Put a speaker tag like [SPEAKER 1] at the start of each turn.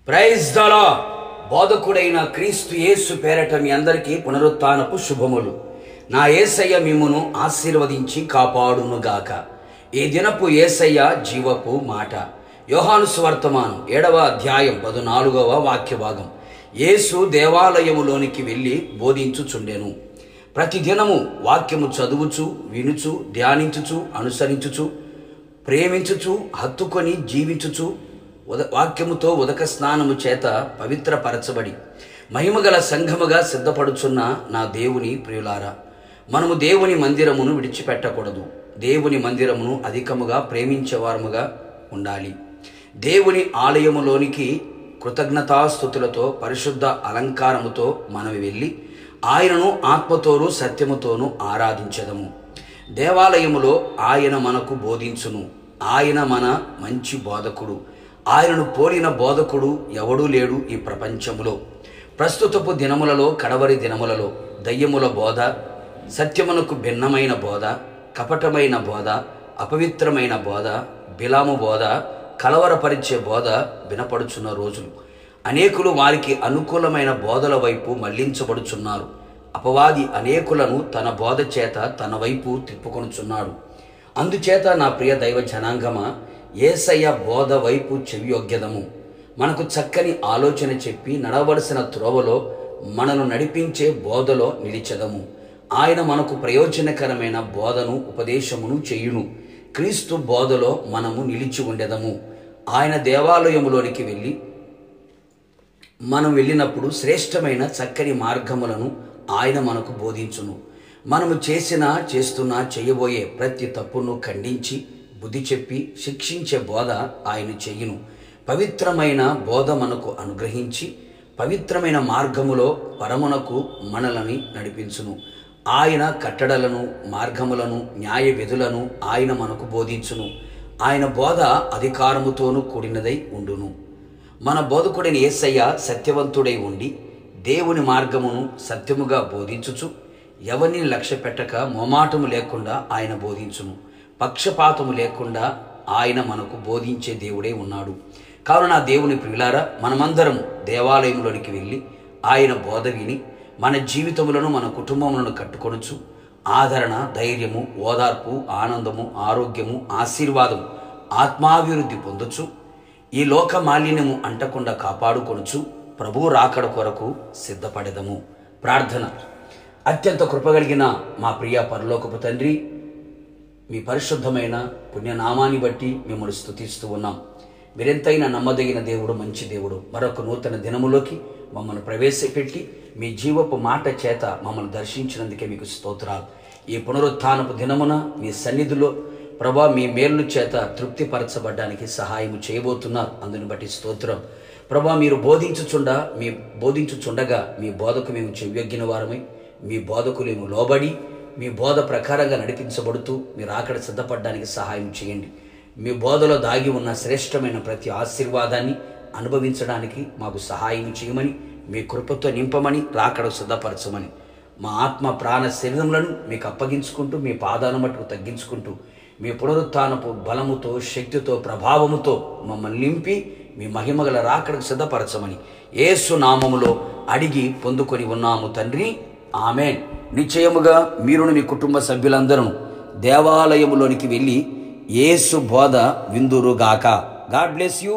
[SPEAKER 1] Praise the lord. బోధకుడైన క్రీస్తు యేసు పేరట మీ అందరికీ పునరుత్థానపు శుభములు. నా యేసయ్య మిమ్మును ఆశీర్వదించి కాపాడునుగాక. ఈ దినపు యేసయ్య జీవపు మాట. యోహాను సువార్తమానం 7వ అధ్యాయం 14వ వాక్య భాగం. యేసు దేవాలయములోనికి వెళ్ళి బోధించుచుండెను. ప్రతిదినము వాక్యము చదువుచు, వినుచు, ధ్యానించుచు, అనుసరించుచు, ప్రేమించుచు, హత్తుకొని జీవించుచు, వాక్యముతో ఉదక స్నానము చేత పవిత్రపరచబడి మహిమగల సంఘముగా సిద్ధపడుచున్న నా దేవుని ప్రియులారా, మనము దేవుని మందిరమును విడిచిపెట్టకూడదు. దేవుని మందిరమును అధికముగా ప్రేమించేవారముగా ఉండాలి. దేవుని ఆలయములోనికి కృతజ్ఞతాస్తుతులతో పరిశుద్ధ అలంకారముతో మనం వెళ్ళి ఆయనను ఆత్మతోనూ సత్యముతోనూ ఆరాధించెదము. దేవాలయములో ఆయన మనకు బోధించును. ఆయన మన మంచి బోధకుడు. ఆయనను పోలిన బోధకుడు ఎవడూ లేడు ఈ ప్రపంచములో. ప్రస్తుతపు దినములలో, కడవరి దినములలో దయ్యముల బోధ, సత్యమునకు భిన్నమైన బోధ, కపటమైన బోధ, అపవిత్రమైన బోధ, బిలాము బోధ, కలవరపరిచే బోధ వినపడుచున్న రోజులు. అనేకులు వారికి అనుకూలమైన బోధల వైపు మళ్లించబడుచున్నారు. అపవాది అనేకులను తన బోధ చేత తన వైపు తిప్పుకొనుచున్నాడు. అందుచేత నా ప్రియ దైవ జనాంగమా, యేసయ్య బోధ వైపు చెవియొగ్గెదము. మనకు చక్కని ఆలోచన చెప్పి నడవలసిన త్రోవలో మనను నడిపించే బోధలో నిలిచెదము. ఆయన మనకు ప్రయోజనకరమైన బోధను, ఉపదేశమును చేయును. క్రీస్తు బోధలో మనము నిలిచి ఉండెదము. ఆయన దేవాలయములోనికి వెళ్ళి మనం వెళ్ళినప్పుడు శ్రేష్టమైన చక్కని మార్గములను ఆయన మనకు బోధించును. మనము చేస్తున్నా చేయబోయే ప్రతి తప్పును ఖండించి బుద్ధి చెప్పి శిక్షించే బోధ ఆయన చెయ్యును. పవిత్రమైన బోధ మనకు అనుగ్రహించి పవిత్రమైన మార్గములో పరమునకు మనలని నడిపించును. ఆయన కట్టడలను, మార్గములను, న్యాయ విధులను ఆయన మనకు బోధించును. ఆయన బోధ అధికారముతోనూ కూడినదై ఉండును. మన బోధకుడైన యేసయ్య సత్యవంతుడై ఉండి దేవుని మార్గమును సత్యముగా బోధించుచు ఎవరిని లక్ష్య పెట్టక మొమాటము లేకుండా ఆయన బోధించును. పక్షపాతము లేకుండా ఆయన మనకు బోధించే దేవుడే ఉన్నాడు. కావున నా దేవుని ప్రియులారా, మనమందరం దేవాలయంలోనికి వెళ్ళి ఆయన బోధ విని మన జీవితములను, మన కుటుంబములను కట్టుకొనుచు ఆదరణ, ధైర్యము, ఓదార్పు, ఆనందము, ఆరోగ్యము, ఆశీర్వాదము, ఆత్మాభివృద్ధి పొందొచ్చు ఈ లోక మాలిన్యము అంటకుండా కాపాడుకొనుచు ప్రభువు రాకడ కొరకు సిద్ధపడెదము. ప్రార్థన. అత్యంత కృపగలిగిన మా ప్రియ పరలోకపు తండ్రి, మీ పరిశుద్ధమైన పుణ్యనామాన్ని బట్టి మిమ్మల్ని స్తుతిస్తూ ఉన్నాం. మీరెంతైనా నమ్మదగిన దేవుడు, మంచి దేవుడు. మరొక నూతన దినములోకి మమ్మల్ని ప్రవేశపెట్టి మీ జీవపు మాట చేత మమ్మల్ని దర్శించినందుకే మీకు స్తోత్రాలు. ఈ పునరుత్థానపు దినమున మీ సన్నిధిలో ప్రభా మీ మేలు చేత తృప్తిపరచబడ్డానికి సహాయం చేయబోతున్నారు. అందుని బట్టి స్తోత్రం. ప్రభా మీరు బోధించుచుండగా మీ బోధకు మేము చెవ్యొగ్గిన వారమై మీ బోధకులేము లోబడి మీ బోధ ప్రకారంగా నడిపించబడుతూ మీరు అక్కడ సిద్ధపడడానికి సహాయం చేయండి. మీ బోధలో దాగి ఉన్న శ్రేష్టమైన ప్రతి ఆశీర్వాదాన్ని అనుభవించడానికి మాకు సహాయం చేయమని, మీ కృపతో నింపమని, రాకడ సిద్ధపరచమని, మా ఆత్మ ప్రాణ శరీరములను మీకు అప్పగించుకుంటూ మీ పాదాలను మట్టుకు తగ్గించుకుంటూ మీ పునరుత్థానపు బలముతో, శక్తితో, ప్రభావముతో మమ్మల్ని నింపి మీ మహిమగల రాకడకు సిద్ధపరచమని యేసు నామములో అడిగి పొందుకొని ఉన్నాము తండ్రి. ఆమేన్. నిశ్చయముగా మీరును మీ కుటుంబ సభ్యులందరూ దేవాలయములోనికి వెళ్ళి యేసు బోధ విందురుగాక. God bless you.